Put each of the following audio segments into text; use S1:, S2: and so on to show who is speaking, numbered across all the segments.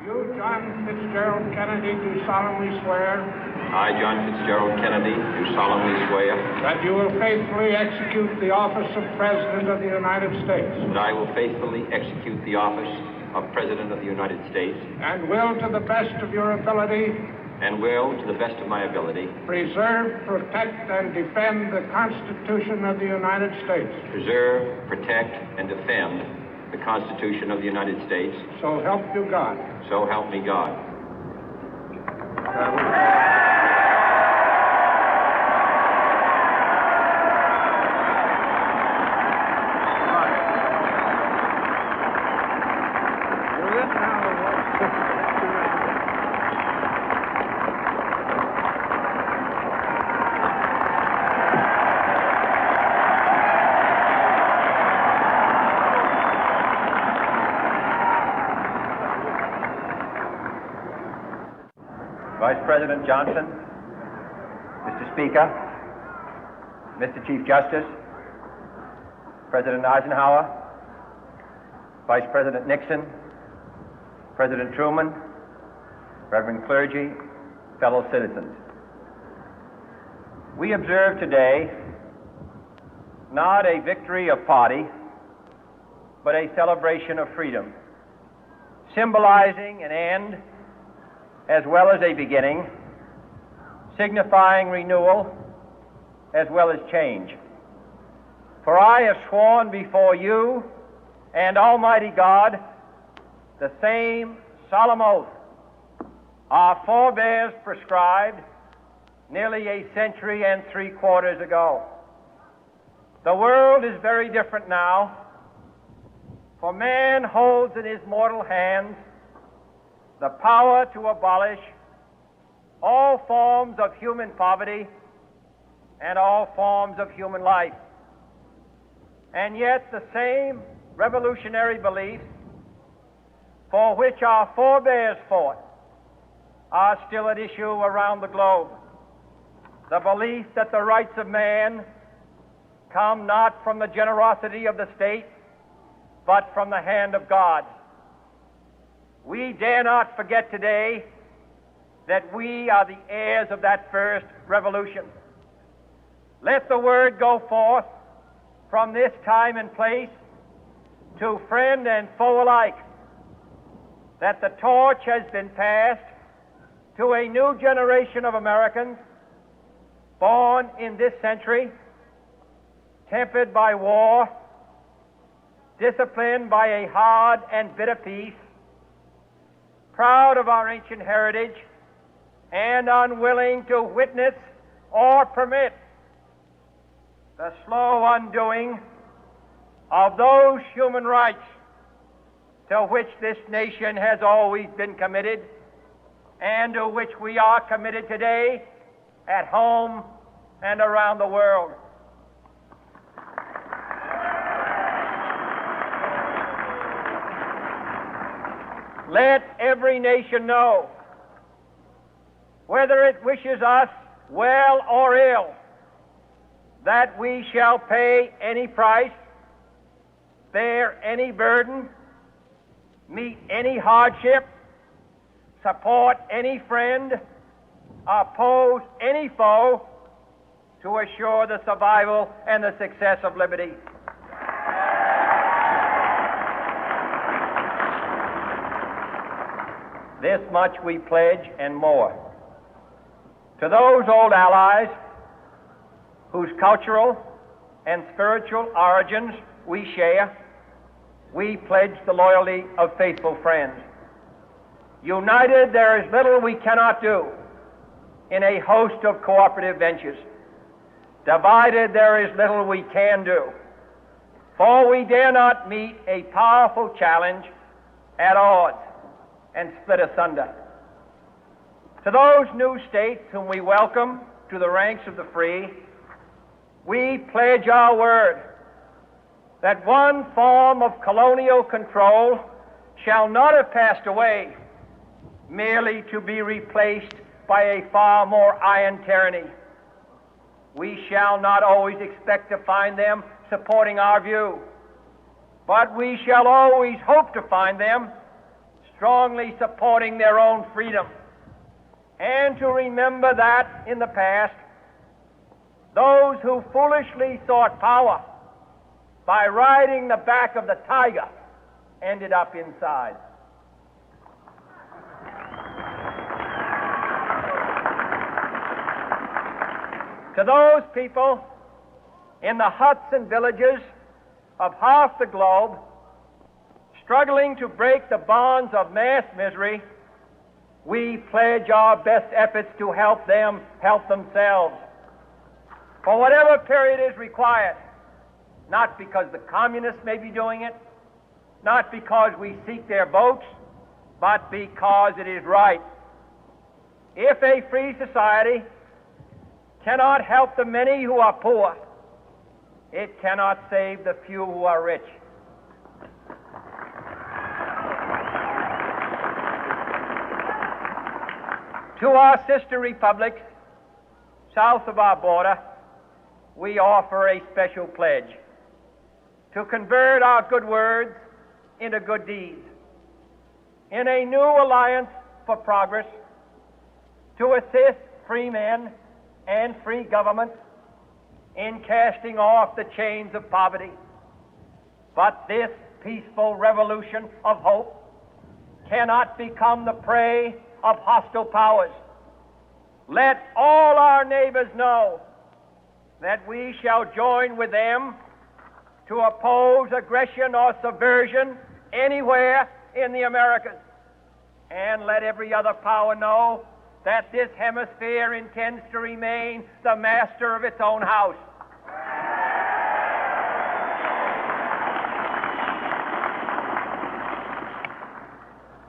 S1: You, John Fitzgerald Kennedy, do solemnly swear.
S2: I, John Fitzgerald Kennedy, do solemnly swear.
S1: That you will faithfully execute the office of President of the United States.
S2: That I will faithfully execute the office of President of the United States.
S1: And will, to the best of your ability.
S2: And will, to the best of my ability.
S1: Preserve, protect, and defend the Constitution of the United States.
S2: Preserve, protect, and defend the Constitution of the United States.
S1: So help you God.
S2: So help me God.
S3: Vice President Johnson, Mr. Speaker, Mr. Chief Justice, President Eisenhower, Vice President Nixon, President Truman, Reverend clergy, fellow citizens. We observe today not a victory of party, but a celebration of freedom, symbolizing an end as well as a beginning, signifying renewal as well as change. For I have sworn before you and Almighty God the same solemn oath our forebears prescribed nearly a century and 3/4 ago. The world is very different now, for man holds in his mortal hands the power to abolish all forms of human poverty and all forms of human life. And yet the same revolutionary beliefs for which our forebears fought are still at issue around the globe. The belief that the rights of man come not from the generosity of the state, but from the hand of God. We dare not forget today that we are the heirs of that first revolution. Let the word go forth from this time and place to friend and foe alike that the torch has been passed to a new generation of Americans born in this century, tempered by war, disciplined by a hard and bitter peace, proud of our ancient heritage, and unwilling to witness or permit the slow undoing of those human rights to which this nation has always been committed and to which we are committed today at home and around the world. Let every nation know, whether it wishes us well or ill, that we shall pay any price, bear any burden, meet any hardship, support any friend, oppose any foe to assure the survival and the success of liberty. This much we pledge and more. To those old allies whose cultural and spiritual origins we share, we pledge the loyalty of faithful friends. United, there is little we cannot do in a host of cooperative ventures. Divided, there is little we can do, for we dare not meet a powerful challenge at odds and split asunder. To those new states whom we welcome to the ranks of the free, we pledge our word that one form of colonial control shall not have passed away merely to be replaced by a far more iron tyranny. We shall not always expect to find them supporting our view, but we shall always hope to find them strongly supporting their own freedom, and to remember that in the past, those who foolishly sought power by riding the back of the tiger ended up inside. To those people in the huts and villages of half the globe struggling to break the bonds of mass misery, we pledge our best efforts to help them help themselves for whatever period is required, not because the communists may be doing it, not because we seek their votes, but because it is right. If a free society cannot help the many who are poor, it cannot save the few who are rich. To our sister republics south of our border, we offer a special pledge to convert our good words into good deeds, in a new alliance for progress, to assist free men and free governments in casting off the chains of poverty. But this peaceful revolution of hope cannot become the prey of hostile powers. Let all our neighbors know that we shall join with them to oppose aggression or subversion anywhere in the Americas. And let every other power know that this hemisphere intends to remain the master of its own house.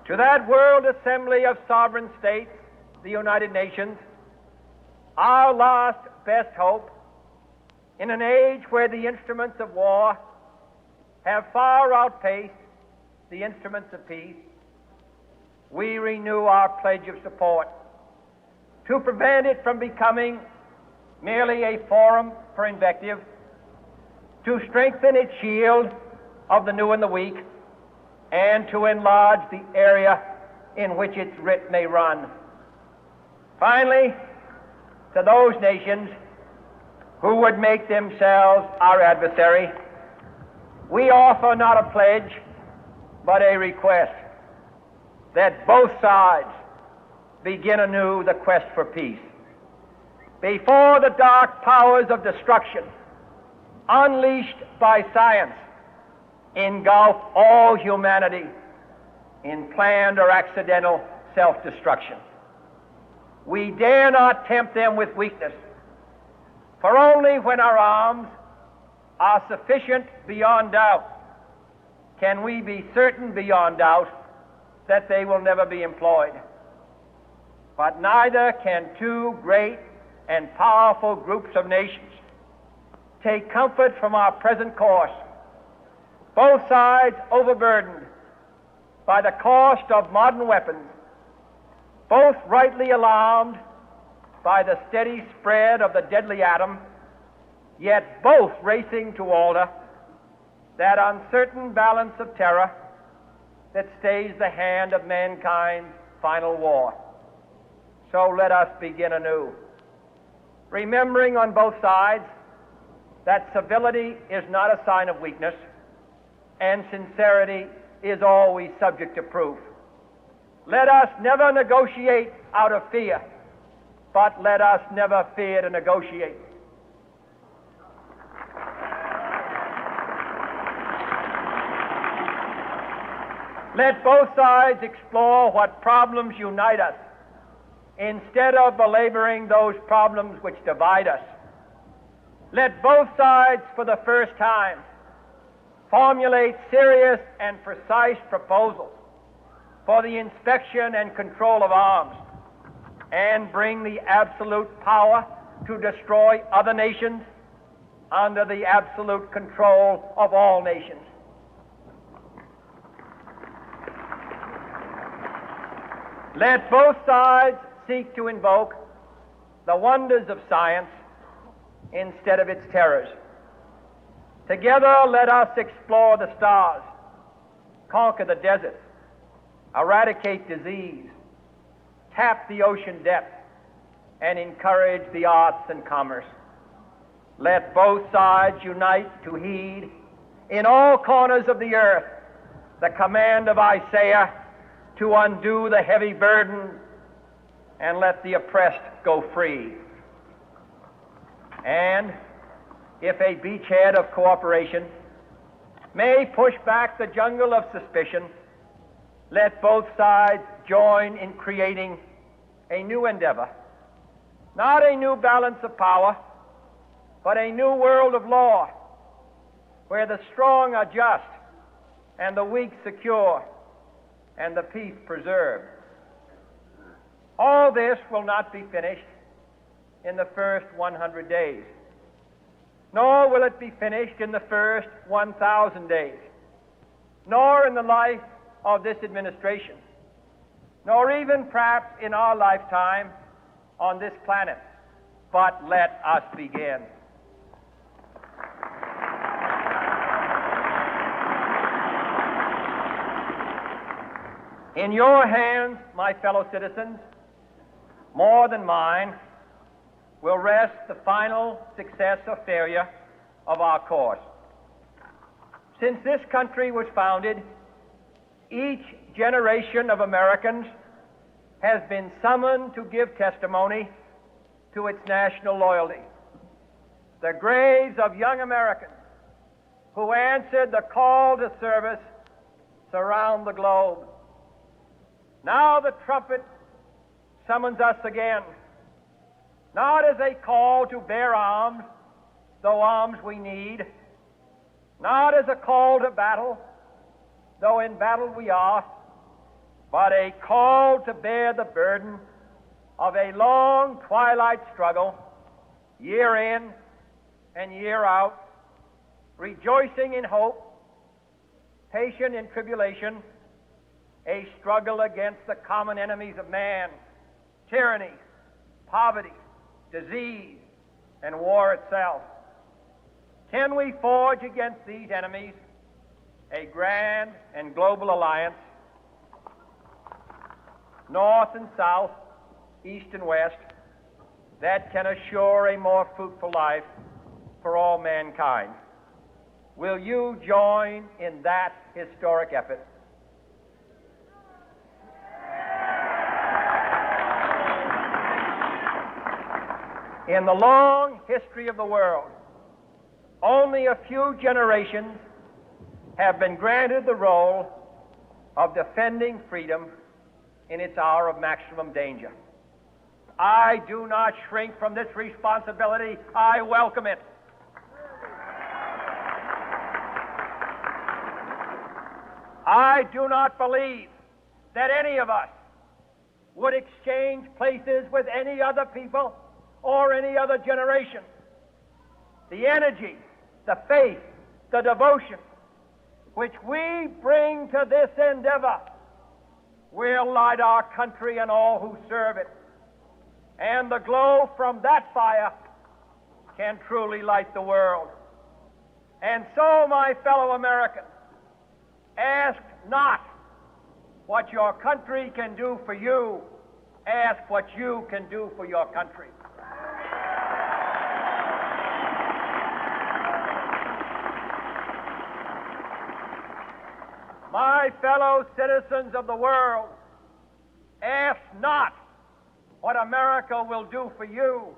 S3: To that world assembly of sovereign states, the United Nations, our last best hope, in an age where the instruments of war have far outpaced the instruments of peace, we renew our pledge of support to prevent it from becoming merely a forum for invective, to strengthen its shield of the new and the weak, and to enlarge the area in which its writ may run. Finally, to those nations who would make themselves our adversary, we offer not a pledge, but a request that both sides begin anew the quest for peace. Before the dark powers of destruction, unleashed by science, engulf all humanity in planned or accidental self-destruction, we dare not tempt them with weakness, for only when our arms are sufficient beyond doubt can we be certain beyond doubt that they will never be employed. But neither can two great and powerful groups of nations take comfort from our present course, both sides overburdened by the cost of modern weapons, both rightly alarmed by the steady spread of the deadly atom, yet both racing to alter that uncertain balance of terror that stays the hand of mankind's final war. So let us begin anew, remembering on both sides that civility is not a sign of weakness, and sincerity is always subject to proof. Let us never negotiate out of fear, but let us never fear to negotiate. Let both sides explore what problems unite us, instead of belaboring those problems which divide us. Let both sides, for the first time, formulate serious and precise proposals for the inspection and control of arms, and bring the absolute power to destroy other nations under the absolute control of all nations. Let both sides seek to invoke the wonders of science instead of its terrors. Together, let us explore the stars, conquer the deserts, eradicate disease, tap the ocean depths, and encourage the arts and commerce. Let both sides unite to heed in all corners of the earth the command of Isaiah to undo the heavy burden and let the oppressed go free. And if a beachhead of cooperation may push back the jungle of suspicion, let both sides join in creating a new endeavor, not a new balance of power, but a new world of law, where the strong are just and the weak secure and the peace preserved. All this will not be finished in the first 100 days, nor will it be finished in the first 1,000 days, nor in the life of this administration, nor even perhaps in our lifetime on this planet. But let us begin. In your hands, my fellow citizens, more than mine, will rest the final success or failure of our course. Since this country was founded, each generation of Americans has been summoned to give testimony to its national loyalty. The graves of young Americans who answered the call to service surround the globe. Now the trumpet summons us again, not as a call to bear arms, though arms we need, not as a call to battle, though in battle we are, but a call to bear the burden of a long twilight struggle, year in and year out, rejoicing in hope, patient in tribulation, a struggle against the common enemies of man, tyranny, poverty, disease, and war itself. Can we forge against these enemies a grand and global alliance, north and south, east and west, that can assure a more fruitful life for all mankind? Will you join in that historic effort? In the long history of the world, only a few generations have been granted the role of defending freedom in its hour of maximum danger. I do not shrink from this responsibility. I welcome it. I do not believe that any of us would exchange places with any other people or any other generation. The energy, the faith, the devotion which we bring to this endeavor will light our country and all who serve it. And the glow from that fire can truly light the world. And so, my fellow Americans, ask not what your country can do for you, ask what you can do for your country. My fellow citizens of the world, ask not what America will do for you,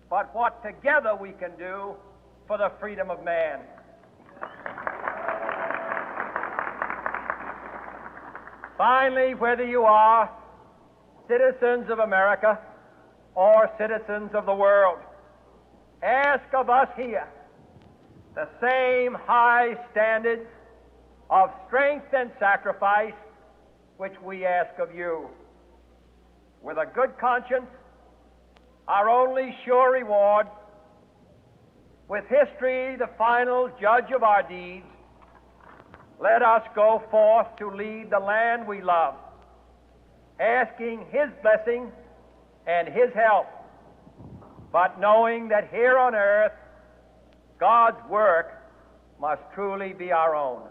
S3: but what together we can do for the freedom of man. Finally, whether you are citizens of America or citizens of the world, ask of us here the same high standards of strength and sacrifice which we ask of you. With a good conscience, our only sure reward, with history the final judge of our deeds, let us go forth to lead the land we love, asking His blessing and His help, but knowing that here on earth God's work must truly be our own.